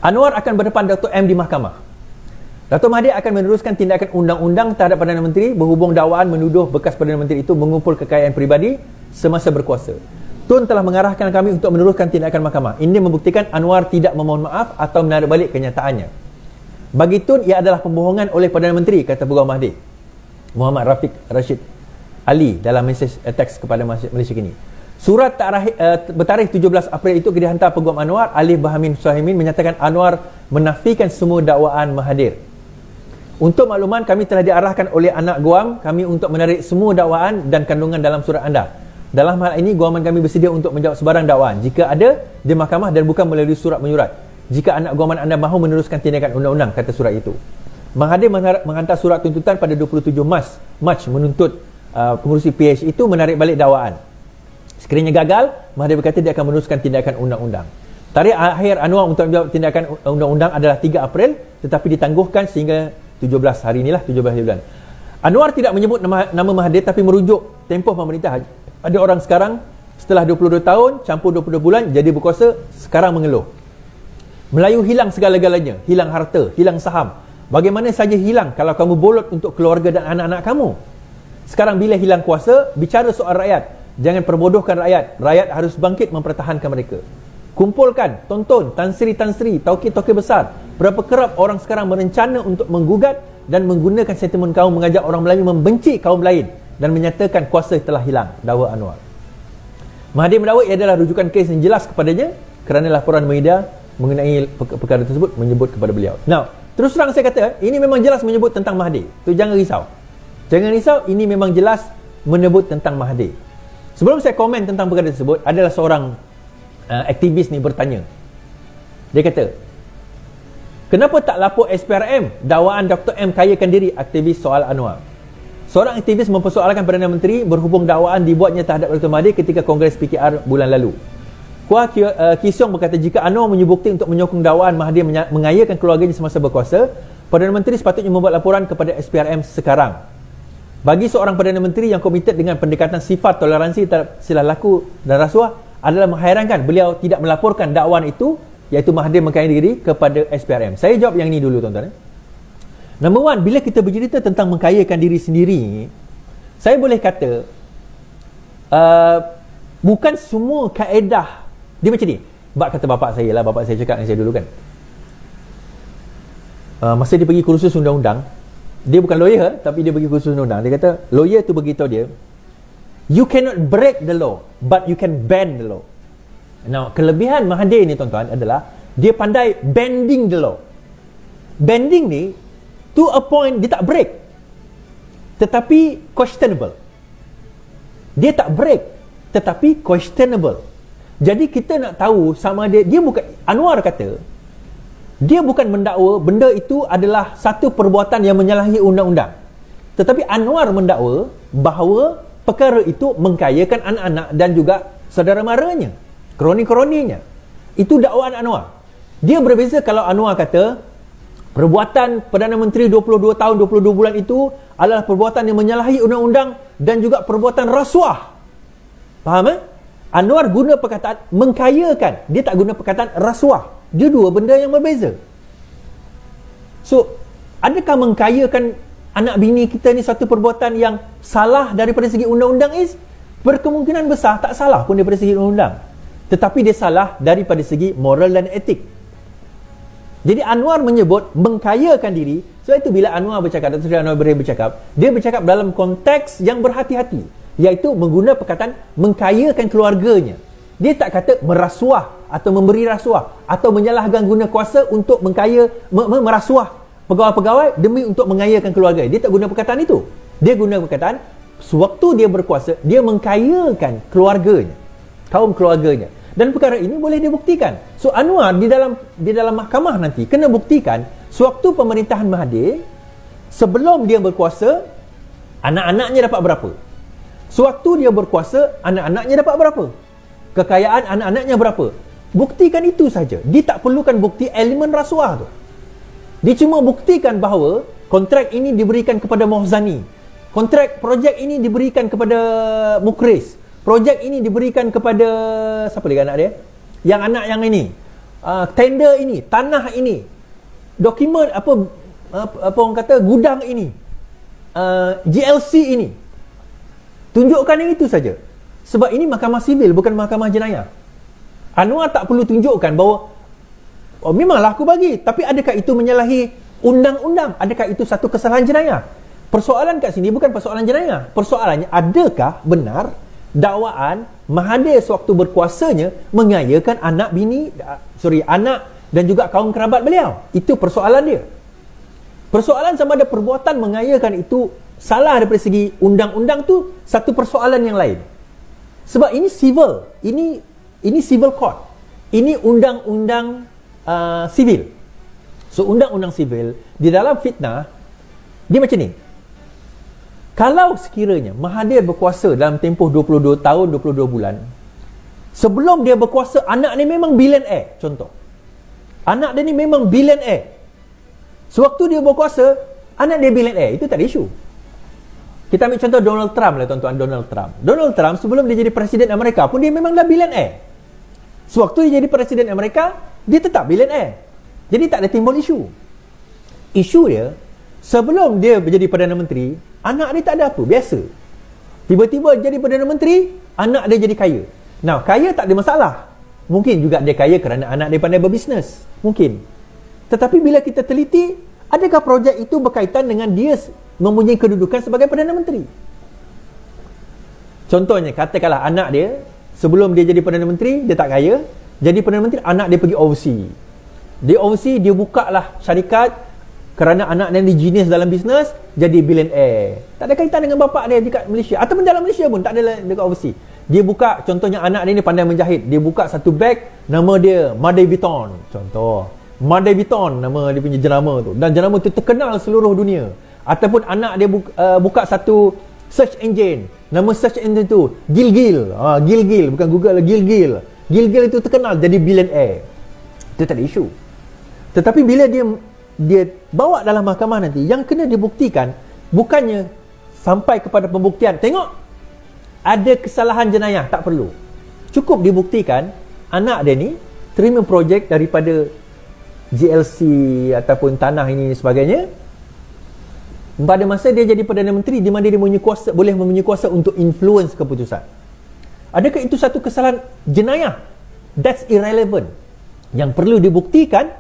Anwar akan berdepan Dr. M di mahkamah. Dato' Mahathir akan meneruskan tindakan undang-undang terhadap Perdana Menteri berhubung dakwaan menuduh bekas Perdana Menteri itu mengumpul kekayaan peribadi semasa berkuasa. Tun telah mengarahkan kami untuk meneruskan tindakan mahkamah. Ini membuktikan Anwar tidak memohon maaf atau menarik balik kenyataannya. Bagi Tun, ia adalah pembohongan oleh Perdana Menteri, kata Peguam Mahathir Muhammad Rafiq Rashid Ali dalam mesej teks kepada Malaysia Kini. Surat bertarikh 17 April itu dihantar Peguam Anwar. Ali Bahamin Suhaimin menyatakan Anwar menafikan semua dakwaan Mahathir. Untuk makluman, kami telah diarahkan oleh anak guam kami untuk menarik semua dakwaan dan kandungan dalam surat anda. Dalam hal ini, guaman kami bersedia untuk menjawab sebarang dakwaan jika ada di mahkamah dan bukan melalui surat menyurat. Jika anak guaman anda mahu meneruskan tindakan undang-undang, kata surat itu. Mahathir menghantar surat tuntutan pada 27 Mac menuntut pengurusi PH itu menarik balik dakwaan. Sekiranya gagal, Mahathir berkata dia akan meneruskan tindakan undang-undang. Tarikh akhir Anwar untuk menjawab tindakan undang-undang adalah 3 April tetapi ditangguhkan sehingga 17 hari inilah, 17 bulan. Anwar tidak menyebut nama Mahathir tapi merujuk tempoh pemerintah. Ada orang sekarang setelah 22 tahun campur 22 bulan jadi berkuasa, sekarang mengeluh. Melayu hilang segala-galanya, hilang harta, hilang saham. Bagaimana saja hilang kalau kamu bolot untuk keluarga dan anak-anak kamu. Sekarang bila hilang kuasa, bicara soal rakyat. Jangan perbodohkan rakyat. Rakyat harus bangkit mempertahankan mereka. Kumpulkan, tonton, Tan Sri, tauke-tauke besar. Berapa kerap orang sekarang berencana untuk menggugat dan menggunakan sentimen kaum mengajak orang Melayu membenci kaum lain dan menyatakan kuasa telah hilang, dakwa Anwar. Mahathir mendakwa ia adalah rujukan kes yang jelas kepadanya kerana laporan media mengenai perkara tersebut menyebut kepada beliau. Now, terus terang saya kata, ini memang jelas menyebut tentang Mahathir. Tu jangan risau. Jangan risau, ini memang jelas menyebut tentang Mahathir. Sebelum saya komen tentang perkara tersebut, adalah seorang aktivis ni bertanya. Dia kata, kenapa tak lapor SPRM dakwaan Dr. M kayakan diri, aktivis soal Anwar? Seorang aktivis mempersoalkan Perdana Menteri berhubung dakwaan dibuatnya terhadap Dr. Mahathir ketika Kongres PKR bulan lalu. Kuah Kisyong berkata, jika Anwar menyebukti untuk menyokong dakwaan Mahathir mengayakan keluarganya semasa berkuasa, Perdana Menteri sepatutnya membuat laporan kepada SPRM sekarang. Bagi seorang Perdana Menteri yang komited dengan pendekatan sifat toleransi terhadap silap laku dan rasuah, adalah menghairankan beliau tidak melaporkan dakwaan itu, iaitu Mahathir mengkayai diri, kepada SPRM. Saya jawab yang ini dulu, tuan-tuan. Number one, bila kita bercerita tentang mengkayakan diri sendiri, saya boleh kata bukan semua kaedah dia macam ni. Bak kata bapak saya lah, bapak saya cakap dengan saya dulu kan, masa dia pergi kursus undang-undang, dia bukan lawyer tapi dia pergi kursus undang-undang. Dia kata lawyer tu beritahu dia, you cannot break the law but you can bend the law. Now, kelebihan Mahathir ni tuan-tuan adalah dia pandai bending the law. Bending ni to a point, dia tak break tetapi questionable. Dia tak break tetapi questionable. Jadi kita nak tahu sama dia bukan, Anwar kata dia bukan mendakwa benda itu adalah satu perbuatan yang menyalahi undang-undang, tetapi Anwar mendakwa bahawa perkara itu mengkayakan anak-anak dan juga saudara maranya, kroni-kroninya. Itu dakwaan Anwar. Dia berbeza kalau Anwar kata perbuatan Perdana Menteri 22 tahun 22 bulan itu adalah perbuatan yang menyalahi undang-undang dan juga perbuatan rasuah. Faham? Anwar guna perkataan mengkayakan, dia tak guna perkataan rasuah. Dia dua benda yang berbeza. So, adakah mengkayakan anak bini kita ni satu perbuatan yang salah daripada segi undang-undang? Berkemungkinan besar tak salah pun daripada segi undang-undang, tetapi dia salah daripada segi moral dan etik. Jadi Anwar menyebut mengkayakan diri. Sebab itu bila Anwar bercakap, Dr. Sri Anwar Ibrahim bercakap, dia bercakap dalam konteks yang berhati-hati, iaitu menggunakan perkataan mengkayakan keluarganya. Dia tak kata merasuah atau memberi rasuah atau menyalahkan guna kuasa untuk merasuah pegawai-pegawai demi untuk mengayakan keluarga. Dia tak guna perkataan itu. Dia guna perkataan sewaktu dia berkuasa, dia mengkayakan keluarganya, kaum keluarganya. Dan perkara ini boleh dibuktikan. So Anwar di dalam mahkamah nanti kena buktikan sewaktu pemerintahan Mahathir, sebelum dia berkuasa, anak-anaknya dapat berapa. Sewaktu dia berkuasa, anak-anaknya dapat berapa. Kekayaan anak-anaknya berapa. Buktikan itu saja. Dia tak perlukan bukti elemen rasuah tu. Dia cuma buktikan bahawa kontrak ini diberikan kepada Mohzani. kontrak projek ini diberikan kepada Mukris, projek ini diberikan kepada siapa lagi anak dia, yang anak yang ini, tender ini, tanah ini, dokumen apa orang kata, gudang ini, GLC ini. Tunjukkan yang itu saja. Sebab ini mahkamah sivil, bukan mahkamah jenayah. Anwar tak perlu tunjukkan bahawa memanglah aku bagi, tapi adakah itu menyalahi undang-undang? Adakah itu satu kesalahan jenayah? Persoalan kat sini bukan persoalan jenayah. Persoalannya, adakah benar dakwaan Mahathir sewaktu berkuasanya mengayakan anak dan juga kaum kerabat beliau? Itu persoalan dia. Persoalan sama ada perbuatan mengayakan itu salah daripada segi undang-undang tu satu persoalan yang lain. Sebab ini civil, ini civil court, ini undang-undang sivil. So undang-undang sivil di dalam fitnah dia macam ni. Kalau sekiranya Mahathir berkuasa dalam tempoh 22 tahun 22 bulan, sebelum dia berkuasa anak ni memang billionaire, contoh. Anak dia ni memang billionaire. Sewaktu dia berkuasa anak dia billionaire, itu tak ada isu. Kita ambil contoh Donald Trump lah, tuan-tuan. Donald Trump sebelum dia jadi Presiden Amerika pun dia memang dah billionaire. Sewaktu dia jadi Presiden Amerika, dia tetap billionaire. Jadi tak ada timbul isu. Isu dia, sebelum dia menjadi Perdana Menteri, anak dia tak ada apa, biasa. Tiba-tiba jadi Perdana Menteri, anak dia jadi kaya. Nah, kaya tak ada masalah. Mungkin juga dia kaya kerana anak dia pandai berbisnes. Mungkin. Tetapi bila kita teliti, adakah projek itu berkaitan dengan dia mempunyai kedudukan sebagai Perdana Menteri? Contohnya, katakanlah anak dia, sebelum dia jadi Perdana Menteri, dia tak kaya. Jadi Perdana Menteri, anak dia pergi overseas. Dia overseas, dia buka lah syarikat kerana anak dia genius dalam bisnes, jadi billionaire. Tak ada kaitan dengan bapak dia dekat Malaysia. Ataupun dalam Malaysia pun, tak ada dekat overseas. Dia buka, contohnya anak dia ni pandai menjahit. Dia buka satu beg, nama dia Madai Vuitton. Contoh. Madai Vuitton, nama dia punya jenama tu. Dan jenama tu terkenal seluruh dunia. Ataupun anak dia buka satu search engine. Nama search engine tu Gilgil. Gilgil, bukan Google lah, Gilgil. Gilgil itu terkenal jadi billionaire. Itu tak ada isu. Tetapi bila dia bawa dalam mahkamah nanti, yang kena dibuktikan bukannya sampai kepada pembuktian. Tengok, ada kesalahan jenayah, tak perlu. Cukup dibuktikan anak dia ni terima projek daripada GLC ataupun tanah ini sebagainya. Pada masa dia jadi Perdana Menteri, di mana dia boleh mempunyai kuasa untuk influence keputusan. Adakah itu satu kesalahan jenayah? That's irrelevant. Yang perlu dibuktikan,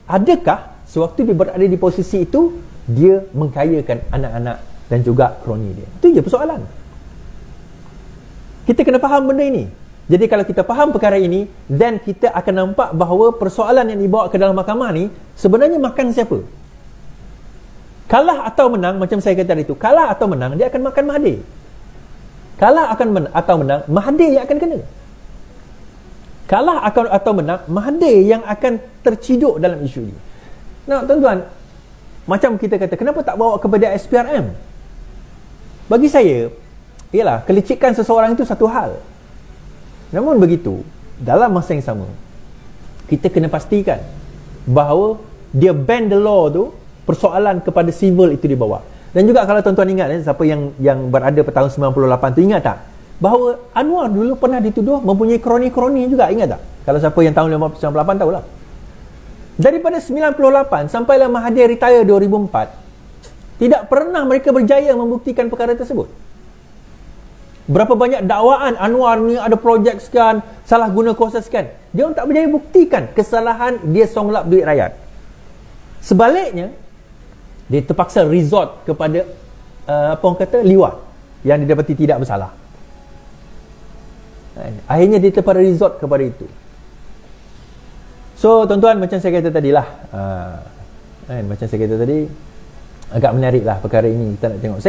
adakah sewaktu dia berada di posisi itu, dia mengkayakan anak-anak dan juga kroni dia. Itu je persoalan. Kita kena faham benda ini. Jadi kalau kita faham perkara ini, then kita akan nampak bahawa persoalan yang dibawa ke dalam mahkamah ni sebenarnya makan siapa? Kalah atau menang, macam saya kata tadi tu, kalah atau menang, dia akan makan Mahathir. Kalah atau menang, Mahathir yang akan kena. Kalah atau menang, Mahathir yang akan terciduk dalam isu ini. Nah, tuan-tuan, macam kita kata, kenapa tak bawa kepada SPRM? Bagi saya, ialah kelicikan seseorang itu satu hal. Namun begitu, dalam masa yang sama, kita kena pastikan bahawa dia bend the law tu, persoalan kepada civil itu dibawa. Dan juga kalau tuan-tuan ingat, siapa yang berada pada tahun 98 tu, ingat tak? Bahawa Anwar dulu pernah dituduh mempunyai kroni-kroni juga, ingat tak? Kalau siapa yang tahun 98 tahulah. Daripada 98 sampailah Mahathir retire 2004, tidak pernah mereka berjaya membuktikan perkara tersebut. Berapa banyak dakwaan Anwar ni ada projek sekian, salah guna kuasa sekian. Dia orang tak berjaya buktikan kesalahan dia songlap duit rakyat. Sebaliknya, dia terpaksa resort kepada apa orang kata, liwat yang didapati tidak bersalah. Akhirnya dia terpaksa resort kepada itu. So tuan-tuan, macam saya kata tadilah, macam saya kata tadi, agak menarik lah perkara ini. Kita nak tengok.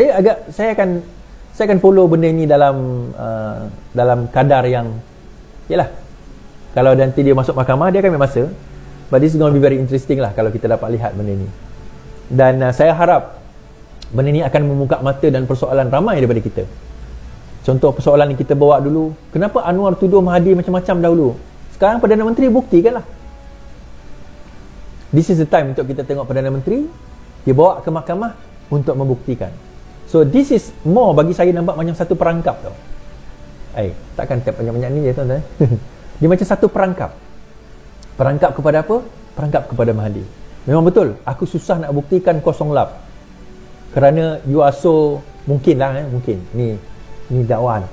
Saya akan follow benda ini dalam kadar yang, yalah, kalau nanti dia masuk mahkamah, dia akan ambil masa. But this is going to be very interesting lah kalau kita dapat lihat benda ini. Dan saya harap benda ini akan membuka mata dan persoalan ramai daripada kita. Contoh persoalan yang kita bawa dulu, kenapa Anwar tuduh Mahathir macam-macam dahulu? Sekarang Perdana Menteri, buktikanlah. This is the time untuk kita tengok Perdana Menteri, dia bawa ke mahkamah untuk membuktikan. So this is more, bagi saya nampak macam satu perangkap tau. Takkan tap banyak-banyak ni je tuan-tuan. Dia macam satu perangkap. Perangkap kepada apa? Perangkap kepada Mahathir. Memang betul, aku susah nak buktikan kosong lap. Kerana you are so, mungkin lah mungkin. Ni dakwaan.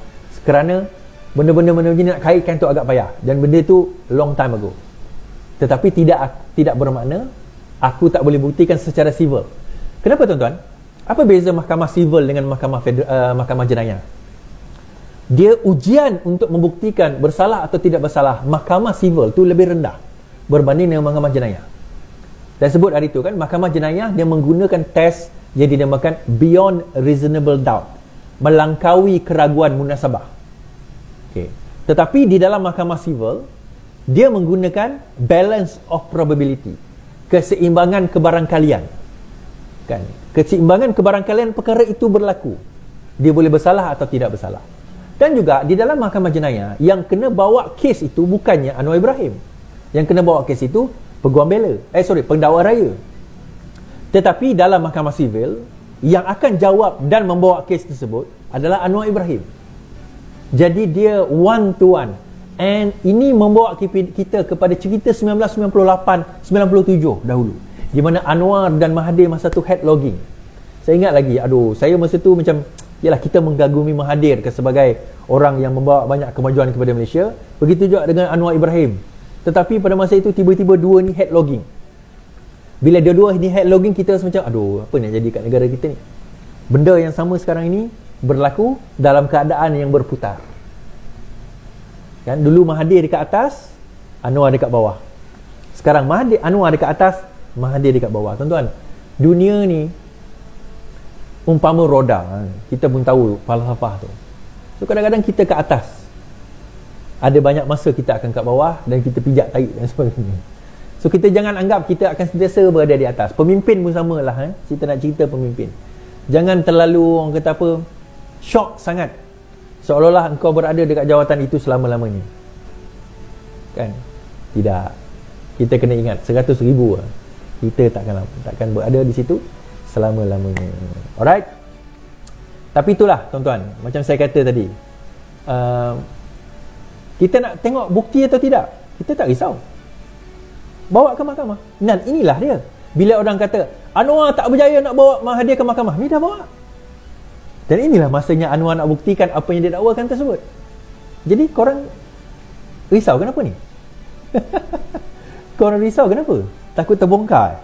Kerana benda-benda ni nak kaitkan tu agak payah. Dan benda tu long time ago. Tetapi tidak bermakna aku tak boleh buktikan secara civil. Kenapa tuan-tuan? Apa beza mahkamah civil dengan mahkamah jenayah? Dia ujian untuk membuktikan bersalah atau tidak bersalah. Mahkamah civil tu lebih rendah berbanding dengan mahkamah jenayah. Saya sebut hari tu kan, mahkamah jenayah dia menggunakan test yang dinamakan beyond reasonable doubt, melangkaui keraguan munasabah. Okay. Tetapi di dalam mahkamah civil dia menggunakan balance of probability, keseimbangan kebarangkalian. Kan? Keseimbangan kebarangkalian perkara itu berlaku. Dia boleh bersalah atau tidak bersalah. Dan juga di dalam mahkamah jenayah, yang kena bawa kes itu bukannya Anwar Ibrahim. Yang kena bawa kes itu peguam bela. Pendakwa raya. Tetapi dalam mahkamah sivil, yang akan jawab dan membawa kes tersebut adalah Anwar Ibrahim. Jadi dia one to one. And ini membawa kita kepada cerita 1998-97 dahulu, di mana Anwar dan Mahathir masa tu head logging. Saya ingat lagi, saya masa tu macam, yalah, kita mengagumi Mahathir sebagai orang yang membawa banyak kemajuan kepada Malaysia. Begitu juga dengan Anwar Ibrahim. Tetapi pada masa itu tiba-tiba dua ni head logging. Bila dua-dua ni head logging, kita rasa macam, apa nak jadi kat negara kita ni? Benda yang sama sekarang ini berlaku dalam keadaan yang berputar. Kan? Dulu Mahathir dekat atas, Anwar dekat bawah. Sekarang Anwar dekat atas, Mahathir dekat bawah. Tuan-tuan, dunia ni umpama roda. Kita pun tahu falsafah tu. So kadang-kadang kita kat atas, ada banyak masa kita akan kat bawah dan kita pijak tahi dan sebagainya. So kita jangan anggap kita akan sentiasa berada di atas. Pemimpin pun samalah. Kita nak cerita pemimpin, jangan terlalu, orang kata apa, shock sangat, seolah-olah engkau berada dekat jawatan itu selama-lamanya. Kan? Tidak. Kita kena ingat 100,000 kita takkan berada di situ selama-lamanya. Alright? Tapi itulah tuan-tuan, macam saya kata tadi, kita nak tengok bukti atau tidak, kita tak risau, bawa ke mahkamah. Dan inilah dia, bila orang kata Anwar tak berjaya nak bawa Mahathir ke mahkamah, ni dah bawa. Dan inilah masanya Anwar nak buktikan apa yang dia dakwakan tersebut. Jadi korang risau kenapa ni? Korang risau kenapa? Takut terbongkar?